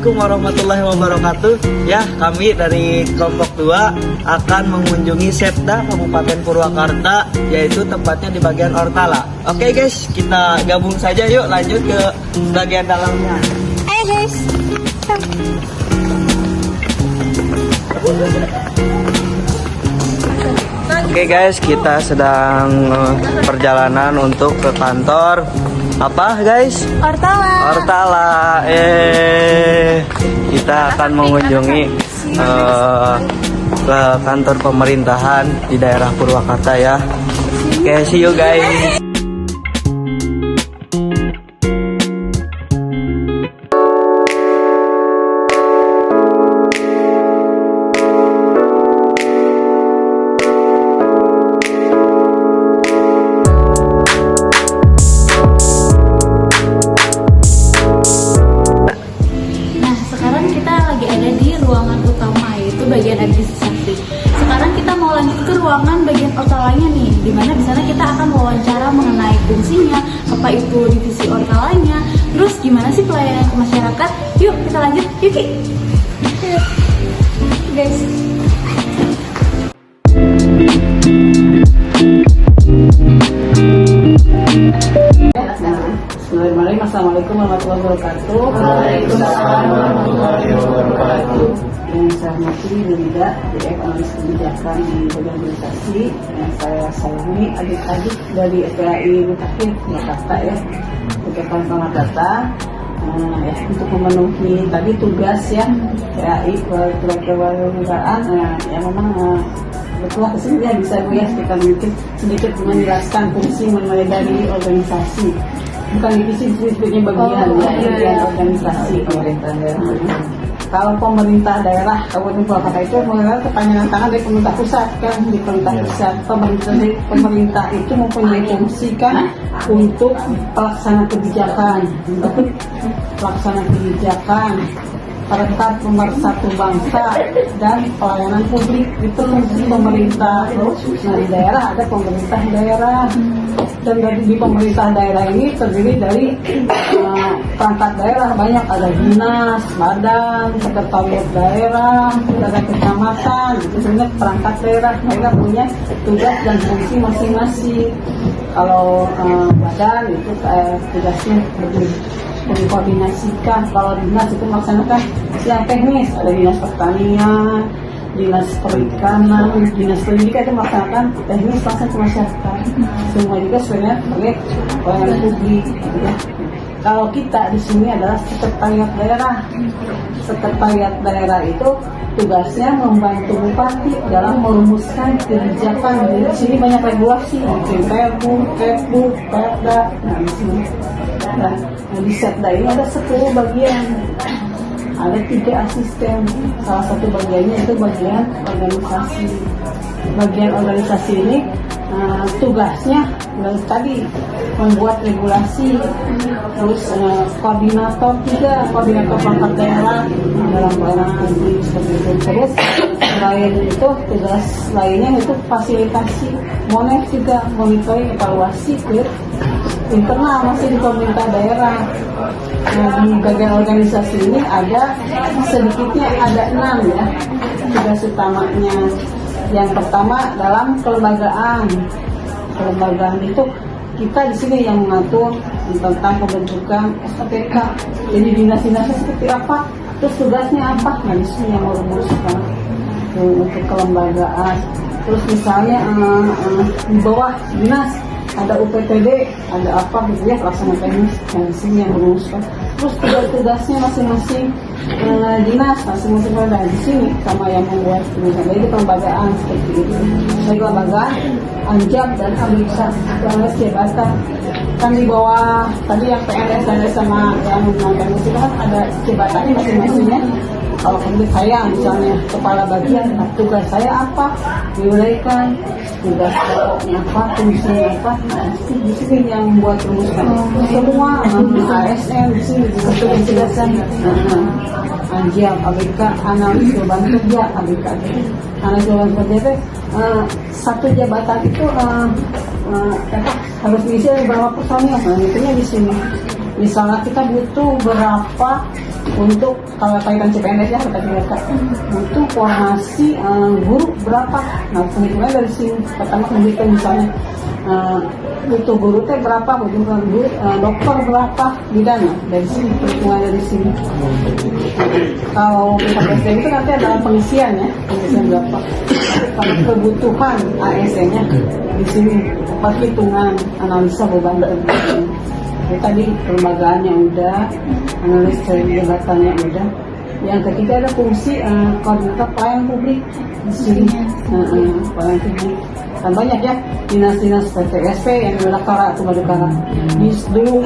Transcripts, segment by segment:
Assalamualaikum warahmatullahi wabarakatuh. Ya, kami dari kelompok 2 akan mengunjungi Sepda Kabupaten Purwakarta, yaitu tempatnya di bagian Ortala. Oke guys, kita gabung saja yuk, lanjut ke bagian dalamnya. Ayo guys. Oke guys, kita sedang perjalanan untuk ke kantor apa guys? Ortala. Kita akan mengunjungi ke kantor pemerintahan di daerah Purwakarta ya. Oke, see you guys. Bagian administrasi. Sekarang kita mau lanjut ke ruangan bagian ortalanya nih, dimana di sana kita akan wawancara mengenai fungsinya, apa itu divisi ortalanya, terus gimana sih pelayanan ke masyarakat. Yuk kita lanjut, yuk Ki. Guys. Bismillahirrahmanirrahim. Assalamualaikum warahmatullahi wabarakatuh. Waalaikumsalam warahmatullahi wabarakatuh. Yang saya hormati Nurida, DF Analis Kebijakan di Bagian Organisasi. Yang saya sayangi adik-adik dari FPAI Mutakhir Jakarta ya, Kegiatan Pengangkatan ya, untuk memenuhi tadi tugas ya FPAI kewarganegaraan. Ya memang betul kesini ya bisa Bu ya sedikit menjelaskan fungsi mulai dari organisasi, bukan divisi sebetulnya bagian organisasi pemerintahan daerah. Kalau pemerintah daerah Kabupaten Purwakarta itu mengenal kepanjangan tangan dari pemerintah pusat kan, di pemerintah pusat pemerintah itu mempunyai fungsi kan untuk pelaksana kebijakan, perangkat pemersatu bangsa dan pelayanan publik. Itu fungsi pemerintah. Nah di daerah ada pemerintah daerah, dan di pemerintah daerah ini terdiri dari perangkat daerah banyak, ada dinas, badan, sekretariat daerah, ada kecamatan. Itu sebenarnya perangkat daerah, mereka punya tugas dan fungsi masing-masing. Kalau badan itu tugasnya mengkoordinasikan, kalau dinas itu melaksanakan yang teknis, ada dinas pertanian, dinas perikanan, dinas pendidikan itu melaksanakan teknis langsung ke masyarakat. Semua juga sebenarnya sebagai pelayanan publik. Ya. Kalau kita di sini adalah sekretariat daerah. Sekretariat daerah itu tugasnya membantu bupati dalam merumuskan kebijakan. Di sini banyak regulasi, mungkin Perbu, Perda. Nah di sini. Nah, di Setda ini ada 10 bagian, ada 3 asisten. Salah satu bagiannya itu bagian organisasi. Bagian organisasi ini tugasnya tadi membuat regulasi, terus koordinator perangkat daerah dalam pelayanan publik seperti itu. Terus selain itu tugas lainnya itu fasilitasi, juga monitoring evaluasi ke internal masih di pemerintah daerah. Nah, di bagian organisasi ini ada sedikitnya ada 6 ya tugas utamanya. Yang pertama dalam kelembagaan itu kita di sini yang mengatur tentang pembentukan SPK. Jadi dinas-dinasnya seperti apa, terus tugasnya apa. Nah di sini yang merumuskan untuk kelembagaan. Terus misalnya di bawah dinas ada UPTD, ada apa gitu ya, pelaksana teknis. Nah di sini yang merumuskan. Terus tugas-tugasnya masing-masing dinas, masing-masing ada di sini sama yang membuat tulisan. Jadi kelembagaan seperti itu. Dari kelembagaan Anjab dan Abisa, PNS jabatan. Kan di bawah tadi yang PNS dan sama yang PNS itu kan ada jabatannya masing-masingnya. Kalau kemudian saya misalnya kepala bagian, nah, tugas saya apa, diuraikan, tugas pokoknya apa, fungsinya apa. Nah, di sini yang membuat rumuskan semua ASN di sini tugas-tugasan. Anjab, ABK, analis beban kerja, ABK, analis beban kerja itu satu jabatan itu harus diisi oleh berapa personil. Nah, itunya di sini. Misalnya kita butuh berapa untuk kalau kaitan CPNS ya kita lihat untuk formasi guru berapa. Nah penghitungan dari sini pertama menghitung misalnya butuh guru teh berapa, butuh guru dokter berapa bidan. Nah, dari sini perhitungan dari sini. Kalau kita PSDM itu nanti adalah pengisian ya, pengisian berapa. Kalau kebutuhan ASN-nya di sini perhitungan analisa beban kerja. Jadi tadi perlemagaannya udah, analis jabatannya udah. Yang ketiga ada fungsi koordinator pelayanan publik di sini. Pelayanan publik kan banyak ya, dinas-dinas PTSP yang Madukara atau Madukara, Disdu,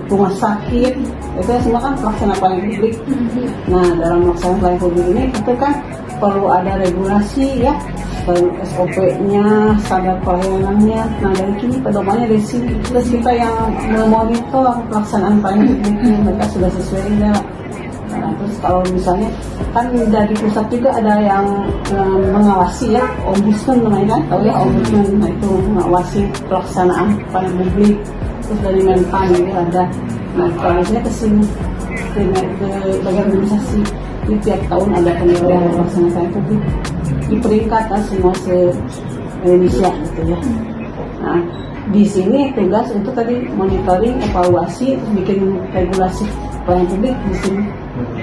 rumah sakit, itu semua kan pelaksana pelayanan publik. Nah dalam melaksanakan pelayanan publik ini itu kan perlu ada regulasi ya, SOP-nya, standar pelayanannya. Nah dari sini pedomannya dari sini. Terus kita yang memonitor pelaksanaan pelayanan publiknya, mereka sudah sesuai enggak. Nah, terus kalau misalnya kan dari pusat juga ada yang mengawasi ya, ombudsman namanya kan, tahu ya ombudsman. Nah itu mengawasi pelaksanaan pelayanan publik. Terus dari Menpan juga ada. Nah kalau ke sini ke bagian organisasi, di tiap tahun ada penilaian pelaksanaan pelayanan publik di peringkat semua se-Indonesia gitu ya. Nah di sini tugas untuk tadi monitoring, evaluasi, bikin regulasi pelayanan publik di sini.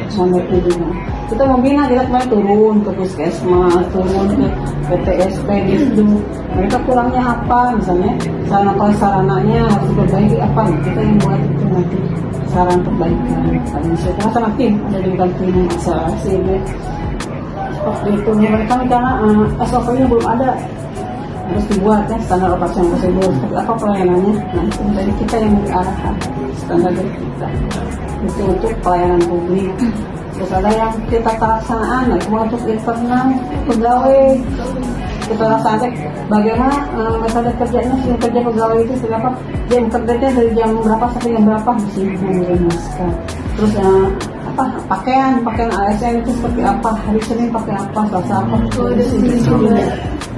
Sampai juga kita membina, kita kemarin turun ke puskesmas, turun ke PTSP, Disdu, mereka kurangnya apa misalnya, sarananya harus diperbaiki apa, kita yang buat itu nanti saran perbaikan. Karena sama tim ada di tim asal-asal seperti itu. Mereka karena SOP-nya belum ada, harus dibuat ya standar operasional prosedur seperti apa pelayanannya. Nah itu dari kita yang diarahkan standar dari kita itu untuk pelayanan publik. Terus ada yang kita pelaksanaan, nah cuma untuk internal pegawai kita laksanakan bagaimana metode kerjanya, kerja pegawai itu berapa jam kerjanya, dari jam berapa sampai jam berapa di sini mengirim naskah. Terus pakaian ASN itu seperti apa, hari Senin pakai apa, Selasa apa, di sini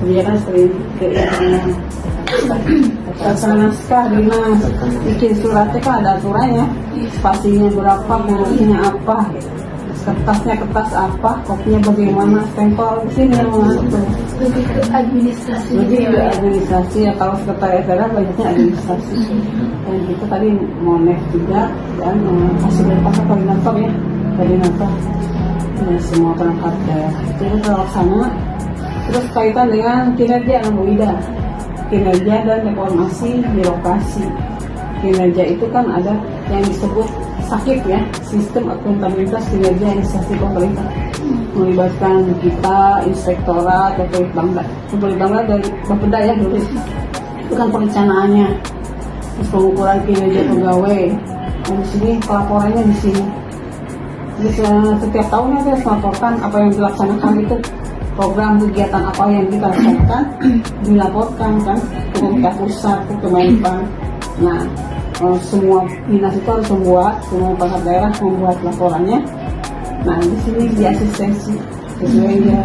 kebijakan seperti pelaksanaan naskah dinas, bikin suratnya kan ada aturannya, spasinya berapa, gurunya apa, kertasnya kertas apa, kopinya bagaimana, stempel di sini yang mengatur. Lebih ke administrasi. Lebih ke administrasi ya, kalau sekretariat daerah banyaknya administrasi. Dan kita tadi monef juga dan hasil dari pasar koordinator ya, koordinator semua perangkat daerah itu terlaksana. Terus kaitan dengan kinerja Bu Ida, kinerja dan reformasi birokrasi. Kinerja itu kan ada yang disebut SAKIP ya, sistem akuntabilitas kinerja instansi pemerintah, melibatkan kita, inspektorat, Bapeda dari Bapeda ya dulu, itu kan perencanaannya, terus pengukuran kinerja pegawai, dan di sini pelaporannya di sini. Jadi setiap tahunnya kita harus melaporkan apa yang dilaksanakan itu, program kegiatan apa yang kita laksanakan dilaporkan kan ke pemerintah pusat, ke Kemenpan. Nah semua dinas itu harus membuat, semua perangkat daerah membuat laporannya. Nah di sini di asistensi sesuai ya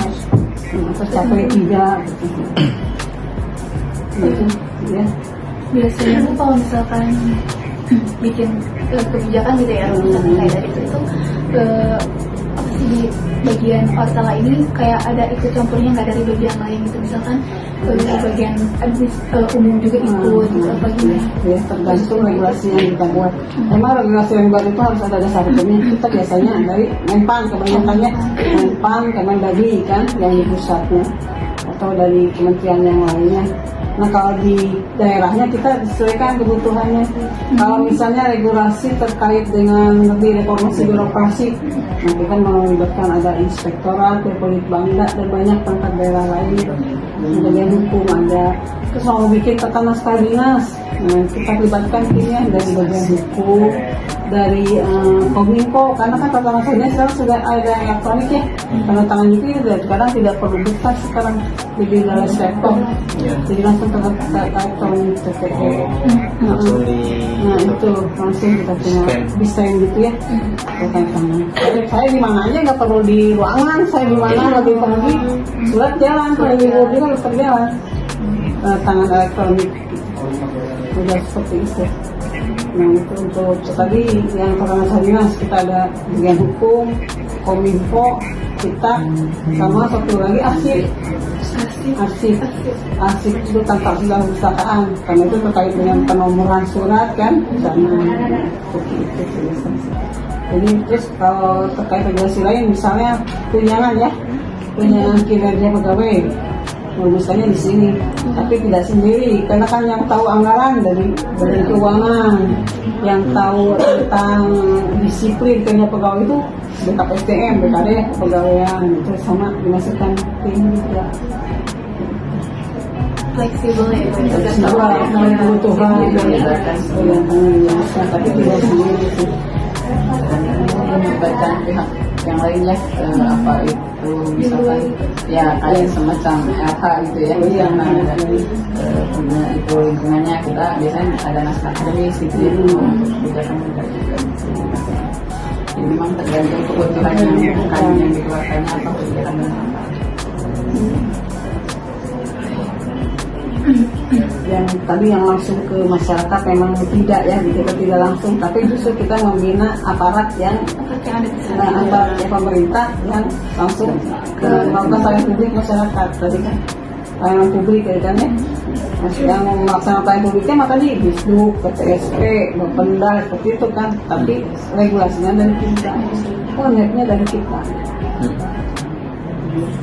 tercapai tidak gitu ya. Biasanya tuh kalau misalkan bikin kebijakan gitu ya, kayak dari itu apa sih di bagian Ortala ini kayak ada ikut campurnya nggak dari bagian lain gitu, misalkan bagian umum juga ikut gitu apa gimana? Ya tergantung regulasi yang kita buat. Emang regulasi yang buat itu harus ada dasar hukumnya. Kita biasanya dari Menpan, kebanyakannya Menpan, Kemendagri kan yang di pusatnya, atau dari kementerian yang lainnya. Nah kalau di daerahnya kita disesuaikan kebutuhannya. Kalau misalnya regulasi terkait dengan lebih reformasi birokrasi, nah kita melibatkan ada inspektorat, Politbangda dan banyak perangkat daerah lain. Bagian hukum ada. Terus mau bikin tata naskah dinas, nah kita libatkan timnya dari bagian hukum, dari Kominfo, karena kan tata naskah dinas sekarang sudah ada elektronik ya, tanda tangan juga kadang tidak perlu kertas sekarang, lebih dari laptop, jadi langsung tanda elektronik TTP. Nah itu langsung kita punya desain gitu ya, tanda tangan. Saya di mana aja nggak perlu di ruangan, saya di mana lagi pergi surat jalan, kalau libur juga harus berjalan, tangan elektronik udah seperti itu. Nah itu untuk tadi yang pertama dinas kita ada bagian hukum, kominfo, kita sama satu lagi arsip itu tentang segala perpustakaan karena itu terkait dengan penomoran surat kan sama seperti itu. Jadi terus kalau terkait regulasi lain misalnya tunjangan kinerja pegawai rumuskannya di sini, tapi tidak sendiri karena kan yang tahu anggaran dari Badan Keuangan, yang tahu tentang disiplin kerja pegawai itu BKPSDM, BKD kepegawaian itu sama dimasukkan ke ini juga. Fleksibel ya, Semua kebutuhan tapi tidak sendiri sih. Melibatkan pihak yang lainnya apa itu misalkan ya kayak semacam LH gitu ya karena ada punya itu lingkungannya kita biasanya ada naskah akademis gitu ya kebijakan juga jadi memang tergantung kebutuhan yang dikeluarkannya atau kebijakan apa. Yang tadi yang langsung ke masyarakat memang tidak ya, kita tidak langsung, tapi justru kita membina aparat yang aparat pemerintah yang langsung ke melakukan pelayanan publik masyarakat tadi kan, pelayanan publik kan ya, yang melaksanakan pelayanan publiknya maka di Bisduk, PTSP, Bapenda seperti itu kan, tapi regulasinya dari kita, netnya dari kita,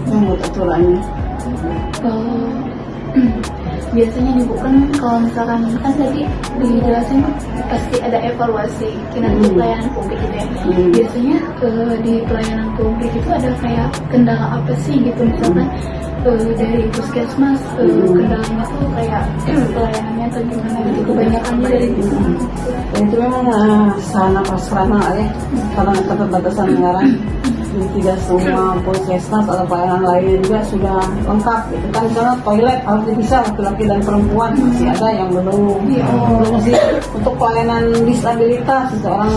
yang buat aturannya. Biasanya nih Bu, kan kalau misalkan kan tadi dijelasin pasti ada evaluasi kinerja pelayanan publik gitu ya. Biasanya di pelayanan publik itu ada kayak kendala apa sih gitu, misalkan dari puskesmas kendalanya tuh kayak pelayanannya atau gimana gitu, kebanyakannya dari itu. Itu memang sarana prasarana ya, karena keterbatasan anggaran. Tidak semua puskesmas atau pelayanan lainnya juga sudah lengkap gitu kan, misalnya toilet harus dipisah laki-laki dan perempuan masih ada yang belum masih untuk pelayanan disabilitas seseorang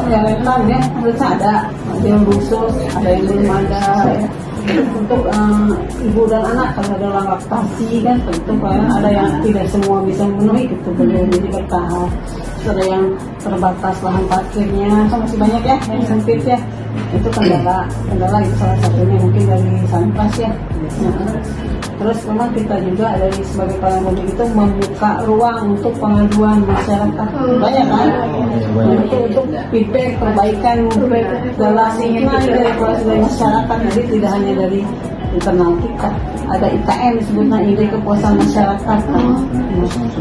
rentan ya harusnya ada yang khusus, ada yang belum ada ya. Untuk ibu dan anak kalau ada orang laktasi kan tentu pelayanan ada yang tidak semua bisa memenuhi gitu, belum jadi bertahap. Ada yang terbatas lahan parkirnya, masih banyak ya yang sempit ya, itu kendala itu salah satunya mungkin dari Sanpas ya. Terus memang kita juga dari sebagai pelayanan publik itu membuka ruang untuk pengaduan masyarakat banyak kan, untuk feedback perbaikan dalam evaluasi dari masyarakat. Jadi tidak hanya dari internal kita, ada IKM disebutnya ide kepuasan masyarakat kan.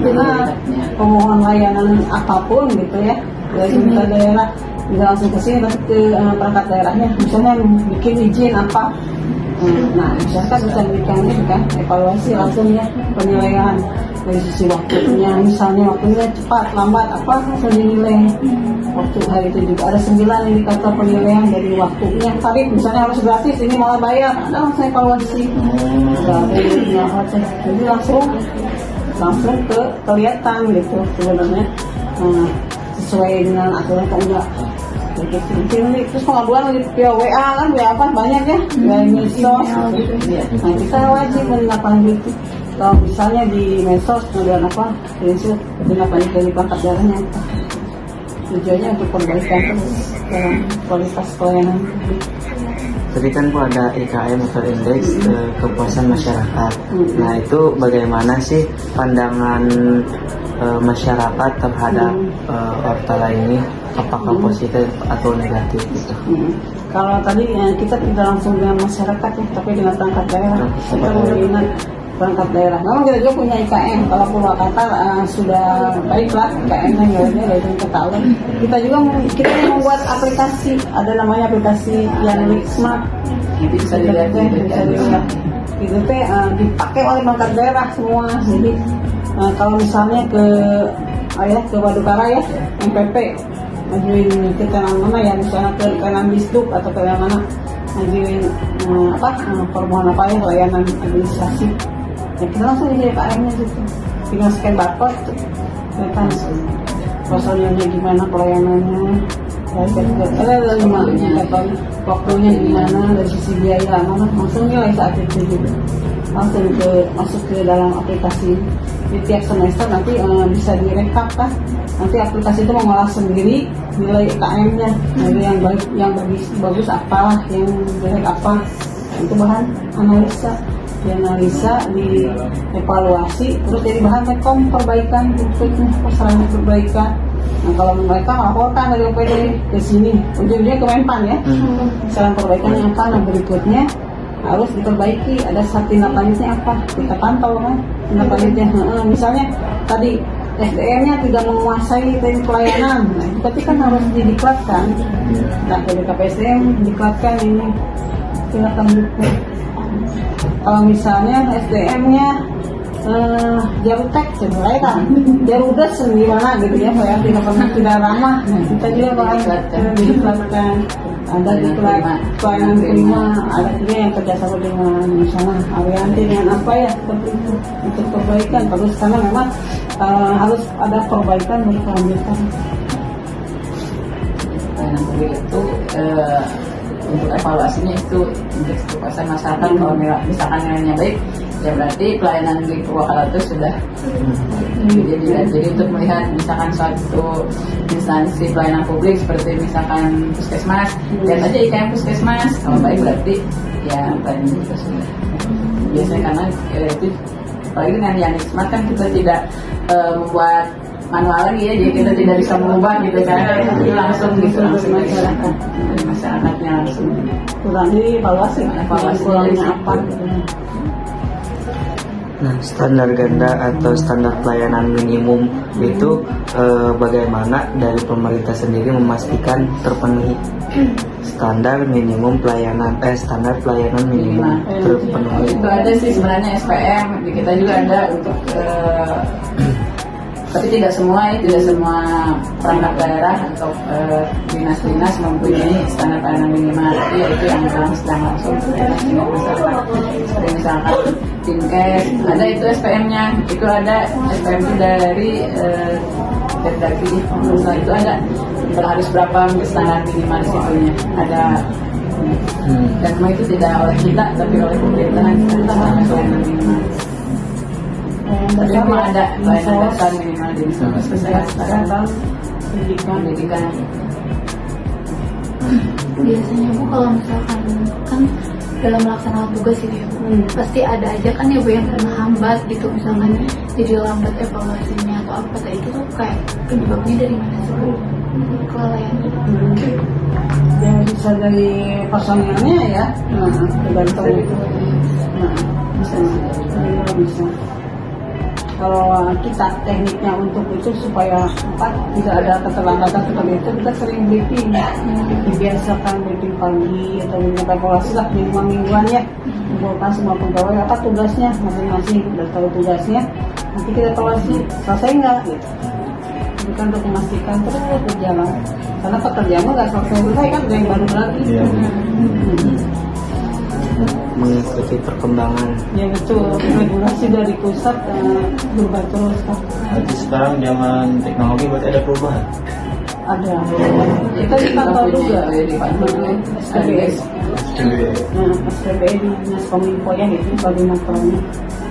Karena pemohon layanan apapun gitu ya dari pemerintah daerah tidak langsung ke sini tapi ke perangkat daerahnya, misalnya bikin izin apa. Nah, masyarakat bisa memberikan itu kan, evaluasi langsung ya, penilaian dari sisi waktunya, misalnya waktunya cepat, lambat, apa langsung dinilai. Waktu hari itu juga ada 9 indikator penilaian dari waktunya, tarif misalnya harus gratis, ini malah bayar, ada langsung evaluasi. Jadi langsung kelihatan gitu sebenarnya sesuai dengan aturan atau enggak. Terus pengaduan via WA kan, WA apa banyak ya, dari medsos. Nah kita wajib menindaklanjuti. Kalau misalnya di medsos pengaduan apa, prinsip menindaklanjuti dari perangkat daerahnya apa. Tujuannya untuk perbaikan terus dalam kualitas pelayanan publik. Tadi kan Bu ada IKM atau indeks kepuasan masyarakat. Nah itu bagaimana sih pandangan masyarakat terhadap Ortala ini, apakah positif atau negatif gitu? Kalau tadi kita tidak langsung dengan masyarakat ya, tapi dengan perangkat daerah. Kita membina perangkat daerah. Memang kita juga punya IKM. Kalau Purwakarta sudah baiklah IKM-nya dari kita tahu. Kita juga membuat aplikasi, ada namanya aplikasi yang Smart. Itu bisa dilihat. Itu dipakai oleh perangkat daerah semua. Jadi kalau misalnya ke Wadukara ya, MPP ngajuin ke Kenan mana ya, misalnya ke Kenan Bisduk atau ke mana ngajuin permohonan apa ya, layanan administrasi ya, kita langsung jadi IKM-nya gitu, tinggal scan barcode tuh kelihatan prosedurnya gimana, pelayanannya ada waktunya gimana, dari sisi biaya mana, langsung nilai saat itu juga langsung masuk ke dalam aplikasi. di tiap semester nanti bisa direkap kan. Nanti aplikasi itu mengolah sendiri nilai UKM-nya, nilai yang baik, yang bagus apa, yang jelek apa. Itu bahan analisa, dianalisa, dievaluasi, terus jadi bahan rekom perbaikan, berikutnya saran perbaikan. Nah kalau mereka laporkan dari OPD ke sini, ujungnya ke Menpan ya, saran perbaikannya apa, nah berikutnya harus diperbaiki, ada tindak lanjutnya apa, kita pantau kan tindak lanjutnya. Misalnya tadi SDM-nya tidak menguasai teknik pelayanan, nah itu berarti kan harus didiklatkan. Nah PDKP SDM diklatkan ini tindak lanjutnya. Kalau misalnya SDM-nya jarutek sebenarnya kan jarudes gimana gitu ya, saya tidak ramah, nah, kita juga bakal diklatkan. Ada diklat pelayanan prima, ada juga yang kerjasama dengan misalnya Arianti dengan apa ya, seperti itu untuk perbaikan. Terus karena memang harus ada perbaikan berkelanjutan. Pelayanan publik itu untuk evaluasinya itu untuk kepuasan masyarakat. Kalau misalkan nilainya baik, ya berarti pelayanan di Purwakarta itu sudah jadi untuk melihat misalkan suatu instansi pelayanan publik seperti misalkan puskesmas, lihat aja IKM puskesmas, kalau baik berarti ya pelayanan juga sudah. Biasanya karena itu apalagi dengan yang smart kan kita tidak membuat manual lagi ya, jadi kita tidak bisa mengubah gitu kan, jadi langsung masyarakatnya langsung Kurang dievaluasi, kurangnya apa gitu. Nah, standar ganda atau standar pelayanan minimum itu bagaimana dari pemerintah sendiri memastikan terpenuhi standar minimum pelayanan minimum terpenuhi. Itu ada sih sebenarnya SPM di kita juga ada untuk tapi tidak semua perangkat daerah atau dinas-dinas mempunyai standar pelayanan minimal. Itu yang sedang langsung dengan masyarakat. Seperti misalkan Dinkes, ada itu SPM-nya, itu ada SPM itu dari Kemdagri, itu ada harus berapa standar minimal di situnya ada. Dan semua itu tidak oleh kita tapi oleh pemerintahan standar pelayanan minimal. Tapi memang ada pelayanan dasar minimal di kesehatan, pendidikan. Biasanya Bu kalau misalkan kan dalam melaksanakan tugas gitu ya Bu, pasti ada aja kan ya Bu yang kena hambat gitu, misalkan jadi lambat evaluasinya atau apa, kayak itu tuh kayak penyebabnya dari mana sih Bu? Kelalaian gitu. Ya bisa dari personilnya ya, tergantung itu. Bisa. Kalau kita tekniknya untuk itu supaya tidak ada keterlambatan seperti itu, kita sering briefing, dibiasakan briefing pagi atau menyampaikan evaluasi lah minimal mingguan ya, kumpulkan semua pegawai apa tugasnya masing-masing, udah tahu tugasnya, nanti kita evaluasi selesai nggak gitu. Itu kan untuk memastikan terus berjalan, karena pekerjaannya nggak selesai kan, ada yang baru lagi. Mengikuti perkembangan. Ya betul, regulasi dari pusat berubah terus kan. Berarti sekarang zaman teknologi berarti ada perubahan. Ada. Kita dipantau juga. SPBS. SPBS di Dinas Kominfo ya, itu bagi maternya.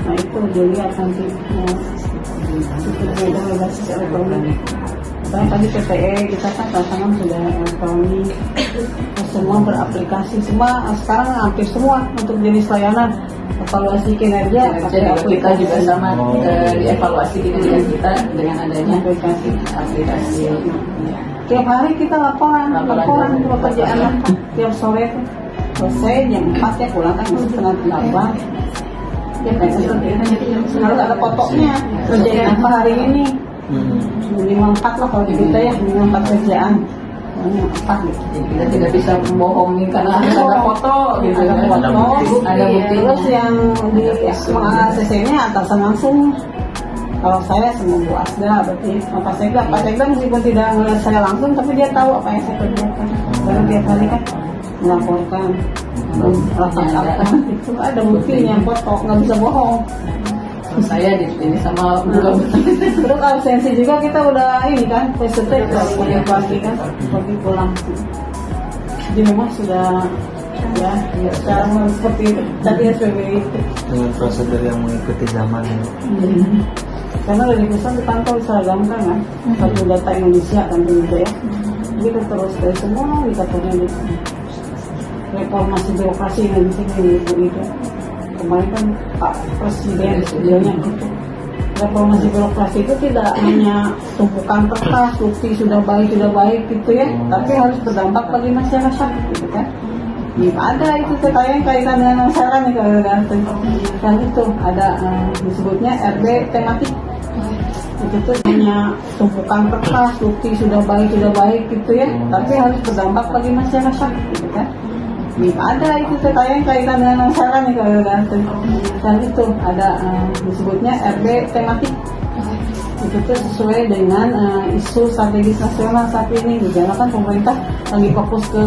Nah itu dilihat nanti. Itu ada berbasis elektronik. Karena tadi PPE kita kan pasangan sudah elektronik. Semua beraplikasi, semua sekarang hampir semua untuk jenis layanan evaluasi kinerja kita juga sama dievaluasi kita dengan adanya aplikasi. Tiap hari kita laporan pekerjaan tiap sore tuh selesai jam 4 ya, pulang kan setengah 8 ya, harus ada fotonya kerjaan apa hari ini, minimal 4 lah kalau di kita ya, minimal 4 kerjaan. Jadi kita tidak bisa membohongi karena harus ada foto gitu, ada foto, ada bukti. Terus yang di ACC-nya atasan langsung. Kalau saya sama Bu Asda, berarti Pak Sekda meskipun tidak melihat saya langsung, tapi dia tahu apa yang saya kerjakan. Karena tiap hari kan melaporkan, laporkan itu ada buktinya, foto, nggak bisa bohong. Saya ini sama buka. Terus absensi juga kita udah ini kan, peserta punya pasti kan, seperti pulang. Jadi memang sudah ya sekarang seperti itu. Tadi SPBI itu Dengan prosedur yang mengikuti zaman. karena dari pusat dipantau diseragamkan kan, satu data Indonesia kan gitu ya. Jadi kita terus dari semua indikatornya gitu. Reformasi birokrasi yang di sini gitu. Kemarin kan Pak Presiden bilangnya gitu. Reformasi birokrasi itu tidak hanya tumpukan kertas, bukti sudah baik gitu ya, tapi harus berdampak bagi masyarakat gitu kan. Ada itu yang kaitan dengan masyarakat nih kalau kan itu ada disebutnya RB tematik. Itu tuh hanya tumpukan kertas, bukti sudah baik gitu ya, tapi harus berdampak bagi masyarakat gitu kan. Ada itu yang kaitan dengan masyarakat nih kalau kan itu ada disebutnya RB tematik. Itu tuh sesuai dengan isu strategis nasional saat ini gitu. Karena kan pemerintah lagi fokus ke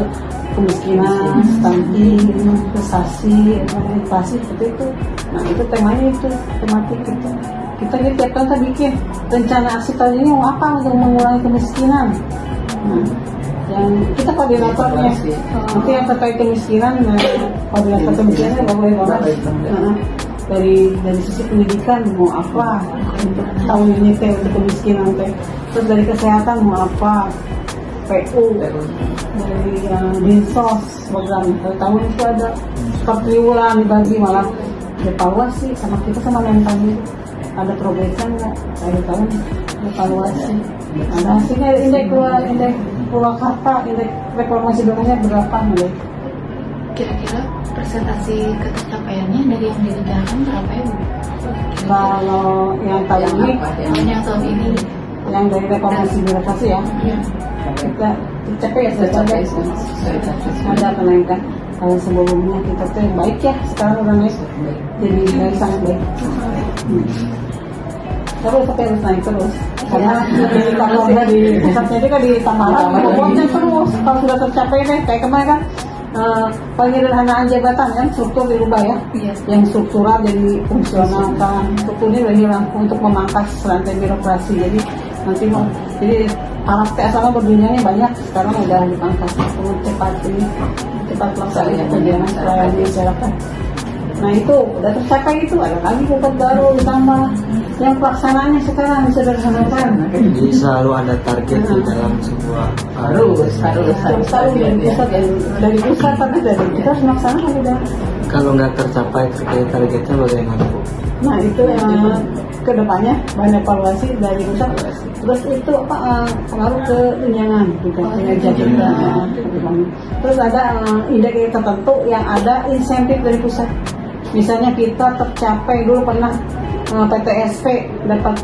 kemiskinan, stunting, investasi, inflasi seperti itu. Nah itu temanya itu tematik itu. Kita di tiap tahun bikin rencana aksi tahun ini mau apa untuk mengurangi kemiskinan. Nah, yang kita koordinatornya nanti yang terkait kemiskinan, koordinator kemiskinan nggak boleh banget. Dari sisi pendidikan mau apa untuk tahun ini teh untuk kemiskinan teh, terus dari kesehatan mau apa, PU dari dinsos program tahun itu ada per triwulan dibagi, malah evaluasi sama kita sama mentalnya ada progresan nggak dari tahun evaluasi. Ada hasilnya indeks Purwakarta, indeks reformasi bangunannya berapa nih? Kira-kira persentase ketercapaiannya dari yang direncanakan berapa ya Bu? Kalau yang tahun ini, Yang tahun ini yang dari reformasi birokrasi ya, kita capai ya Tercapai ada kenaikan. Kalau sebelumnya kita tuh baik ya, sekarang udah naik, jadi baik, sangat baik. Terus tapi harus naik terus, karena kalau udah di pusatnya itu kan ditambah bobotnya terus. Kalau sudah tercapai deh, kayak kemarin kan penyederhanaan jabatan kan struktur dirubah ya, yang struktural jadi fungsional kan, strukturnya udah hilang untuk memangkas rantai birokrasi. Jadi nanti mau jadi para PSA berdunianya banyak, sekarang udah dipangkas untuk cepat pelaksanaan pelayanan masyarakat. Nah itu udah tercapai, itu ada lagi bobot baru ditambah yang pelaksanaannya sekarang disederhanakan. Jadi selalu ada target di dalam sebuah harus dari pusat tapi dari kita harus melaksanakan udah. Kalau nggak tercapai terkait targetnya bagaimana Bu? Nah itu kedepannya banyak evaluasi dari pusat. Terus itu pengaruh ke tunjangan juga kinerja kita. Terus ada indeks tertentu yang ada insentif dari pusat. Misalnya kita tercapai dulu pernah PTSP dapat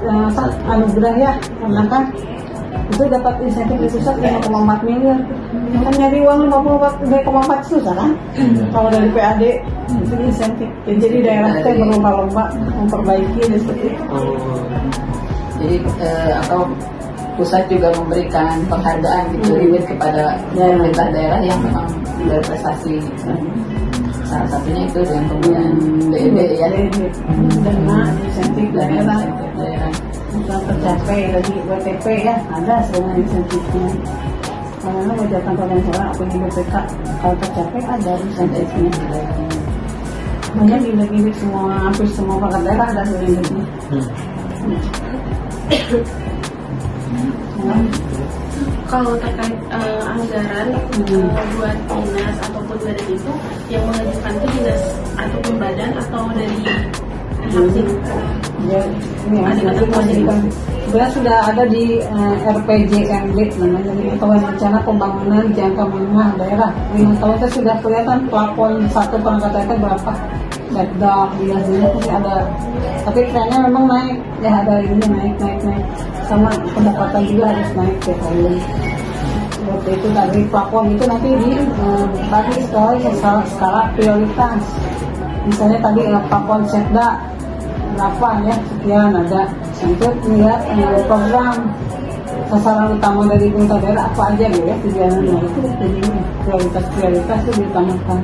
anugerah ya, pernah kan? Itu dapat insentif dari pusat 5,4 miliar. Kan nyari uang 2,4 susah kan? Kalau dari PAD itu insentif. Jadi daerah kita berlomba-lomba memperbaiki dan seperti itu. Jadi atau pusat juga memberikan penghargaan gitu kepada pemerintah daerah yang memang berprestasi. Salah satunya itu dengan pemberian DEB ya, dana insentif daerah yang tercapai dari WTP ya, ada sebenarnya insentifnya. Karena wajatan konvensional apa di BPK kalau tercapai ada insentifnya. Banyak indeks semua, hampir semua perangkat daerah ada indexnya. Kalau terkait anggaran buat dinas ataupun badan itu yang mengajukan itu dinas ataupun badan atau dari hasil? Ya, ini sebenarnya sudah ada di RPJMD namanya, Pengetahuan Rencana Pembangunan Jangka Menengah Daerah. 5 tahun itu sudah kelihatan plafon satu perangkat daerah berapa. Setda, biasanya pasti ada, tapi trennya memang naik ya, ada ini naik sama pendapatan juga harus naik tiap tahun. Waktu itu dari plafon itu nanti dibagi skala prioritas. Misalnya tadi plafon Setda berapa ya, sekian ada. Untuk melihat program sasaran utama dari pemerintah daerah apa aja gitu ya, tujuannya itu jadi prioritas itu diutamakan.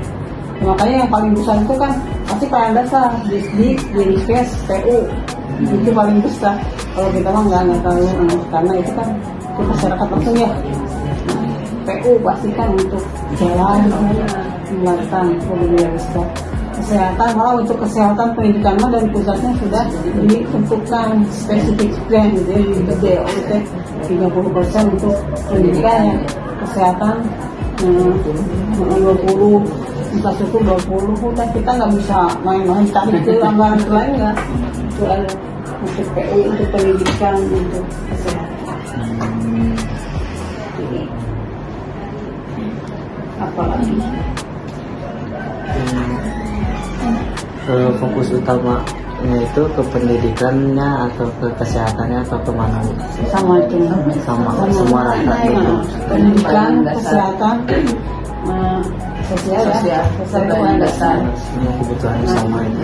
Makanya yang paling besar itu kan pasti pelayanan dasar, Disdik, Dinkes, PU itu paling besar. Kalau kita mah nggak tahu karena itu kan itu masyarakat langsung ya. PU pasti kan untuk jalan, jembatan, mobil besar. kesehatan, malah untuk kesehatan pendidikan mah dari pusatnya sudah ditentukan spesifik plan gitu ya, di DOT 30% untuk pendidikan ya, kesehatan 20, infrastruktur 20, udah kita nggak bisa main-main cari ke anggaran lain nggak, itu ada untuk PU, untuk pendidikan, untuk kesehatan. Jadi, apalagi fokus utamanya itu ke pendidikannya atau ke kesehatannya atau kemana? sama itu Sama semua rata gitu. pendidikan, kesehatan, sosial ya, sosial itu ada dasar. Semua kebutuhan sama itu.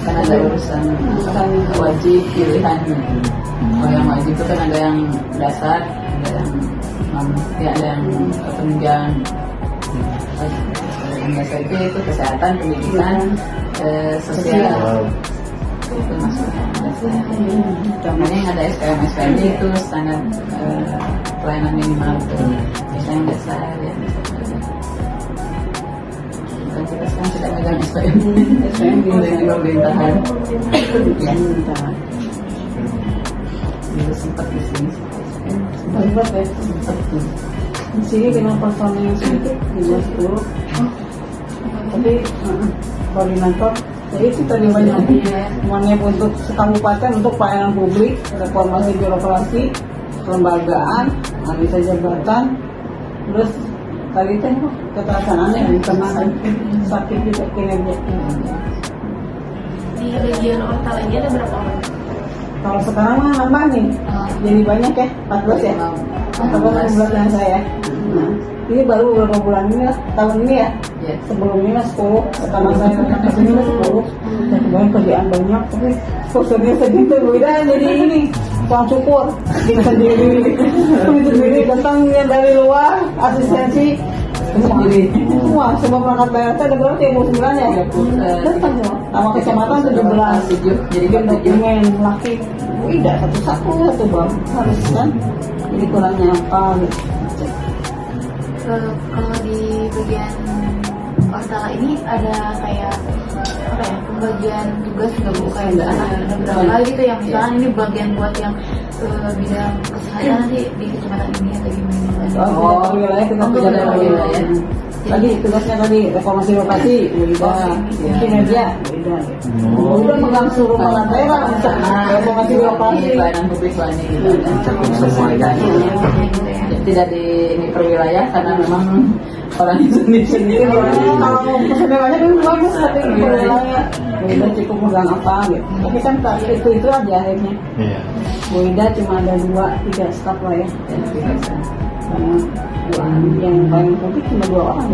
Kan ada urusan wajib pilihan. Kalau yang wajib itu kan ada yang dasar, ada yang ada yang penunjang. Yang dasar itu kesehatan, pendidikan, sosial. Itu masuk yang dasar. Contohnya yang ada SKM itu standar pelayanan minimal itu. Misalnya yang dasar ya. Bukan kita sekarang sudah megang SKM. SKM di pemerintahan. Ya. Dulu sempat di sini. Sempat ya, di sini dengan personil sedikit di 10, tapi koordinator. Jadi itu tadi banyak semuanya untuk sekabupaten untuk pelayanan publik, reformasi birokrasi, kelembagaan, analisa jabatan, terus tadi itu keterlaksanaannya yang kemarin sakit juga kinerja. Di bagian ortalanya ada berapa orang? Kalau sekarang mah nambah nih, jadi banyak ya, 14 ya, 14 yang saya. Nah, ini baru beberapa bulan ini lah, tahun ini ya. Ya. Sebelumnya 10, sekarang saya kesini 10. Dan kemudian kerjaan banyak, tapi kursusnya segitu beda jadi ini kurang syukur diri sendiri, sendiri datang yang dari luar asistensi semua perangkat daerah ada berapa ya, 9 ya, datang semua sama kecamatan 17, jadi kan dokumen laki tidak satu bang harus kan, jadi kurangnya apa gitu. Kalau di bagian Ortala ini ada kayak apa ya, pembagian tugas nggak bu, kayak ada berapa gitu yang misalnya ini bagian buat yang bidang kesehatan nanti di kecamatan ini atau gimana? Wilayah kita beda beda wilayah. Tadi tugasnya tadi reformasi birokrasi beda, kinerja beda. Udah megang seluruh perangkat daerah, reformasi birokrasi. Pelayanan publik lainnya gitu. Semuanya. Tidak di per wilayah karena memang orang sendiri. Kalau personelnya kan bagus tapi wilayah beda cukup megang apa gitu. Tapi kan itu aja akhirnya. Iya. Beda cuma ada 2-3 staf lah ya. Yang paling publik cuma 2 orang.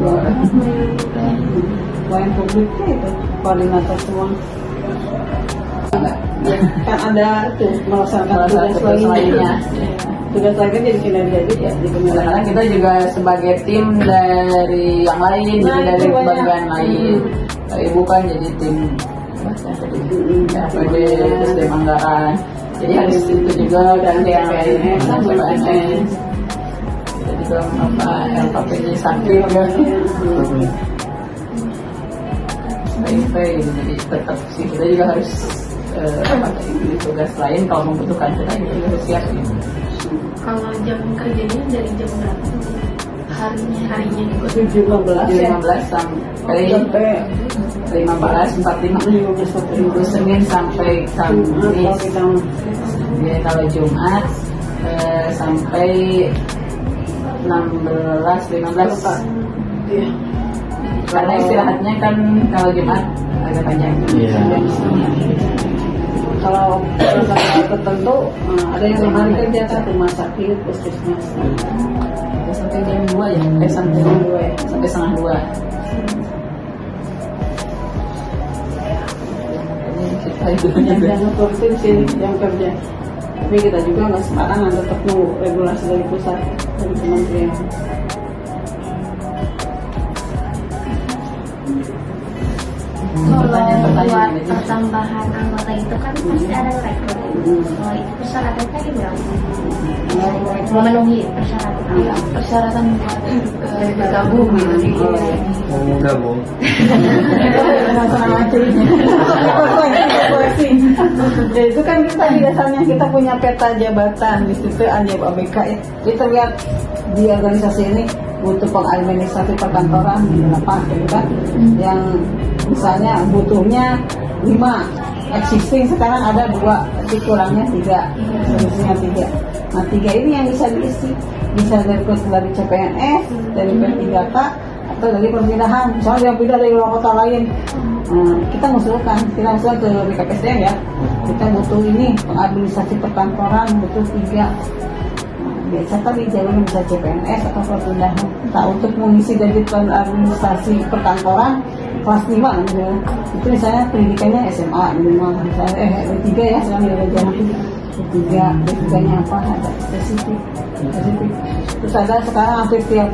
Paling publiknya itu koordinator semua. Kan ada tuh melaksanakan tugas lainnya. Tugas lainnya jadi kinerja juga. Karena kita juga sebagai tim dari yang lain, juga dari bagian lain. Ibu kan jadi tim APD, SDM anggaran. Jadi harus itu juga dan yang lainnya sampai PNS. Kita juga LKP jadi sakit kan. Baik-baik, jadi tetap sih kita juga harus di tugas lain kalau membutuhkan kita harus siap gitu. Kalau jam kerjanya dari jam berapa? Harinya juga 15 sampai 15:45 Senin sampai Kamis. Jadi kalau Jumat sampai 16-15. Karena istirahatnya kan kalau Jumat agak panjang. Kalau tertentu ada yang 5 hari kerja kan, rumah sakit, puskesmas. Sampai jam 2 ya, sampai jam 2 ya, sampai setengah 2. Kita itu Yang produktif sih jam kerja. Tapi kita juga nggak sembarangan, tetap nunggu regulasi dari pusat, dari kementerian. buat pertambahan anggota itu kan pasti ada rekrut. Kalau itu persyaratannya gimana? Memenuhi persyaratan. Persyaratan buat bergabung gitu. Gabung. Ya itu kan kita biasanya kita punya peta jabatan di situ ada ABK ya. Kita lihat di organisasi ini butuh pengadministrasi perkantoran berapa gitu kan. Yang misalnya butuhnya 5 existing sekarang ada 2 tapi kurangnya 3 solusinya 3. Nah 3 ini yang bisa diisi bisa dari CPNS dari P3K atau dari perpindahan misalnya yang pindah dari luar kota lain. Nah, kita usulkan ke BKPSDM ya kita butuh ini pengadministrasi perkantoran butuh 3. Biasa tadi jalurnya bisa CPNS atau perpindahan. Nah untuk mengisi dari administrasi perkantoran kelas 5 gitu. Itu misalnya pendidikannya SMA minimal misalnya D3 ya sekarang ada jalan D3 nya apa ada spesifik. Terus ada sekarang hampir tiap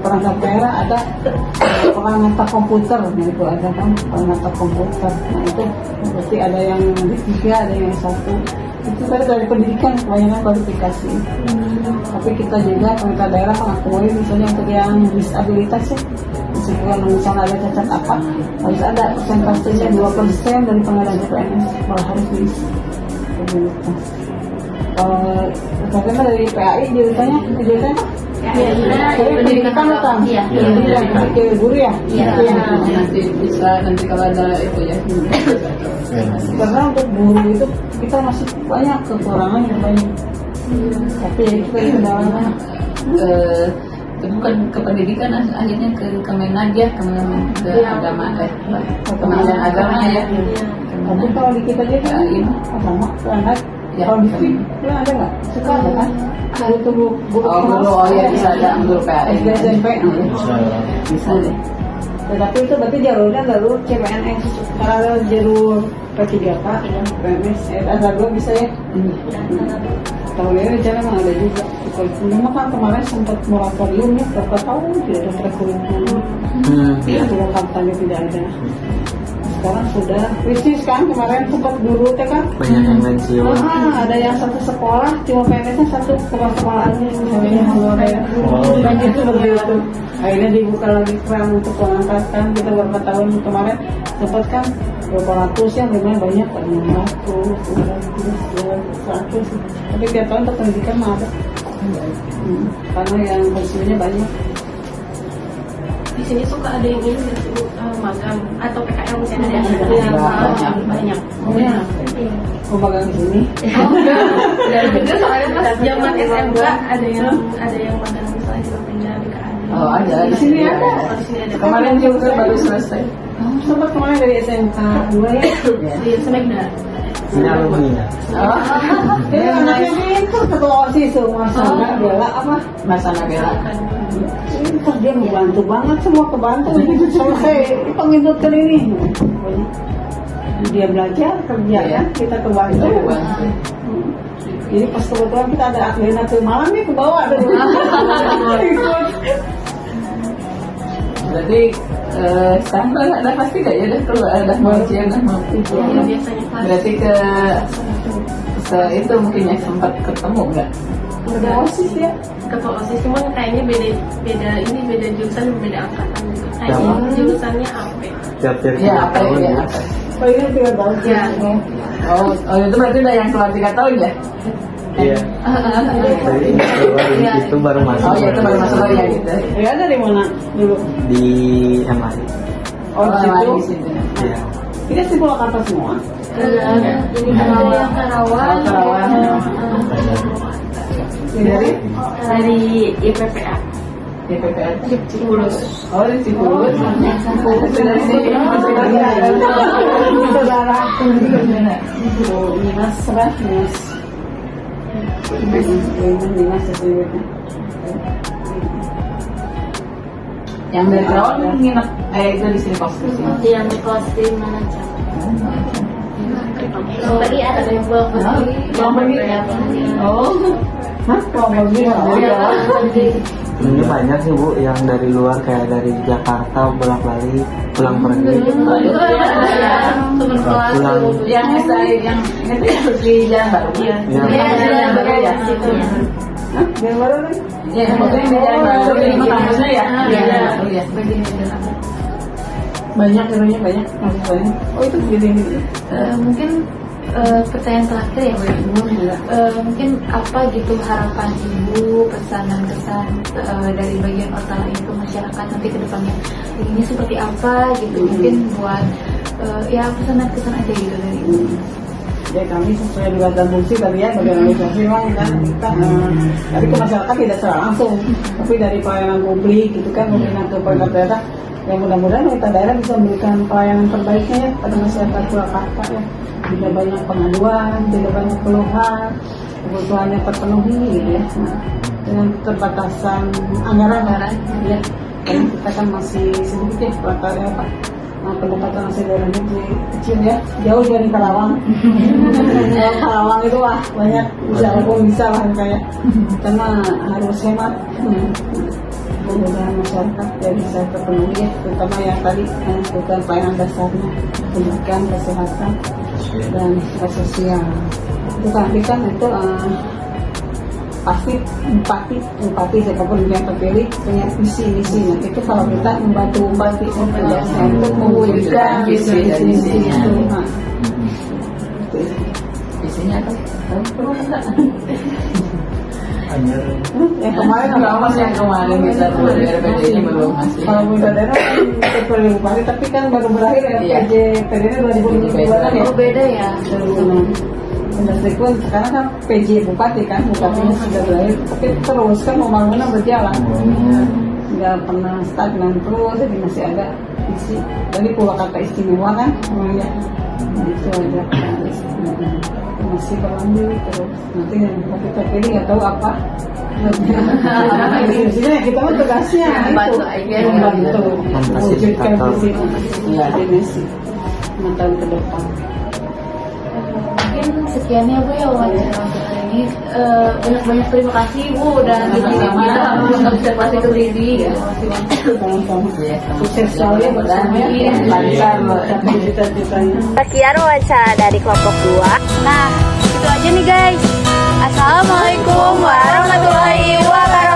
perangkat daerah ada perangkat komputer, nah itu ada kan perangkat komputer. Nah itu berarti ada yang D3 ada yang S1. Itu tadi dari pendidikan kebanyakan kualifikasi. Tapi kita juga pemerintah daerah mengakui misalnya untuk yang disabilitas ya misalnya ada cacat apa harus ada persentasenya 2% dari pengadilan CPNS harus diisi. Bagaimana dari PAI jurusannya pendidikan utang ke guru ya nanti kalau ada itu ya karena untuk guru itu kita masih banyak kekurangan yang banyak tapi kita kendalanya bukan ke pendidikan akhirnya ke Kemenag ya ke agama Kementerian Agama ya. Tapi kalau di kita dia kan agama anak kalau di sini ada nggak suka ada kan kalau tuh guru ya bisa ada guru PAI SD SMP bisa deh. Tetapi itu berarti jalurnya jalur CPNS kalau jalur P3K PNS ada dua bisa ya. Kalau ini rencana memang ada juga. Cuma kan kemarin sempat moratorium ya berapa tahun tidak ada kurikulum. Kalau kampanye tidak ada. Sekarang sudah krisis kan kemarin sempat guru teh kan. Banyak yang pensiun. Ada yang satu sekolah cuma PNS-nya satu sekolahannya misalnya kalau ada banjir itu begitu. Akhirnya dibuka lagi keran untuk pengangkatan kita beberapa tahun kemarin sempat kan berapa ratus ya memang banyak 100 tapi tiap tahun untuk pendidikan mah ada karena yang pensiunnya banyak. Di sini suka ada yang ini disebut magang atau PKL misalnya ada banyak. Mau magang di sini? Dan juga soalnya pas zaman SMK ada yang magang misalnya di Perpindahan BKAD. Oh ada Di sini ada. Di sini ada. Kemarin juga baru selesai. Sempat kemarin dari SMK 2 ya. Di Semegda. Ini alumni. Jadi anaknya itu ketua OSIS semua sana bela apa? Masa Nabela. Terus dia membantu banget semua kebantu gitu selesai pengikutkan ini. Dia belajar kerja kan kita kebantu. Jadi pas kebetulan kita ada Atlena tuh malam nih ke bawah ada. Berarti sekarang udah pasti gak ya udah mau ujian mau Biasanya berarti ke itu mungkin ya sempat ketemu nggak? Ada OSIS ya. ketua OSIS cuma kayaknya beda jurusan beda angkatan gitu. Kayaknya jurusannya apa? Tiap-tiap Ya apa tahun ya? ya. Apa? Oh ini 3 tahun Ya. Oh itu berarti udah yang keluar 3 tahun ya? Iya. Jadi itu baru masuk. Oh ya itu baru masuk lagi ya gitu. Ya dari mana dulu? Di MI. Oh di di situ. situ. Iya. Kita sih Purwakarta semua. Jadi ada yang Karawang, dari IPPA. DPPR Cipulus. Oh di Cipulus. Dari sini Saudara Dinas serah Dinas sesuatu. yang dari Kerawang nginep itu di sini kos di sini. Yang di kelas di mana aja? Tadi ada yang belum pergi. Oh Hah? Kelompok gini? Ini banyak sih Bu yang dari luar kayak dari Jakarta bolak-balik pulang pergi. Teman kelas Pulang. yang saya yang itu yang di Jalan Baru. Iya. Jalan Baru ya. Hah? Yang baru nih? Ya, maksudnya di Jalan Baru ini kampusnya ya. Iya, Jalan Baru ya. Banyak banyak banyak. Oh itu gini. Mungkin pertanyaan terakhir ya Bu. Mungkin apa gitu harapan Ibu, pesan dan kesan dari bagian Ortala ini ke masyarakat nanti ke depannya ini seperti apa gitu, mungkin buat ya pesan dan kesan aja gitu dari Ibu. Ya kami sesuai dengan dan fungsi tadi ya bagian organisasi memang kan kita tapi ke masyarakat tidak secara langsung, tapi dari pelayanan publik gitu kan, pembinaan ke pemerintah daerah yang mudah-mudahan pemerintah daerah bisa memberikan pelayanan terbaiknya ya pada masyarakat Purwakarta ya. Tidak banyak pengaduan, tidak banyak keluhan, kebutuhannya terpenuhi gitu ya. Nah, dengan keterbatasan anggaran ya, karena kita kan masih sedikit ya Purwakarta Pak. Nah, kabupaten masih daerah kecil ya, jauh dari Karawang. Karawang itu wah banyak bisa lah kayak karena harus hemat. Mudah-mudahan masyarakat ya bisa terpenuhi ya, terutama yang tadi bukan pelayanan dasarnya, pendidikan, kesehatan dan sosial. Itu kan itu pasti empati siapapun yang terpilih punya visi misi. Nah itu kalau kita membantu empati untuk mewujudkan visi dan misinya itu. Nah, Isinya apa? perlu enggak? Hanya Yang kemarin Yang kemarin bisa dari RPD ini belum masih. kalau pemerintah daerah kan perlu bupati, tapi kan baru berakhir ya Iya. PJ 2022 ya. Oh beda ya. Meskipun sekarang kan PJ bupati kan, bupatinya sudah berakhir, tapi terus kan pembangunan berjalan, nggak pernah stagnan terus, jadi masih ada isi. Jadi Purwakarta istimewa kan, namanya itu aja masih berlanjut terus. Nanti yang kita pilih nggak tahu apa. Maksudnya kita mah tugasnya itu membantu mewujudkan visi misi 5 tahun ke depan. Mungkin sekiannya Bu ya wawancara untuk hari ini. Banyak-banyak terima kasih Bu udah ngizinin observasi ke Lidi. Sama-sama. Iya, Sukses selalu ya buat semuanya. Lancar capai cita-citanya. Sekian wawancara dari kelompok 2. Nah, itu aja nih guys. Assalamualaikum warahmatullahi wabarakatuh.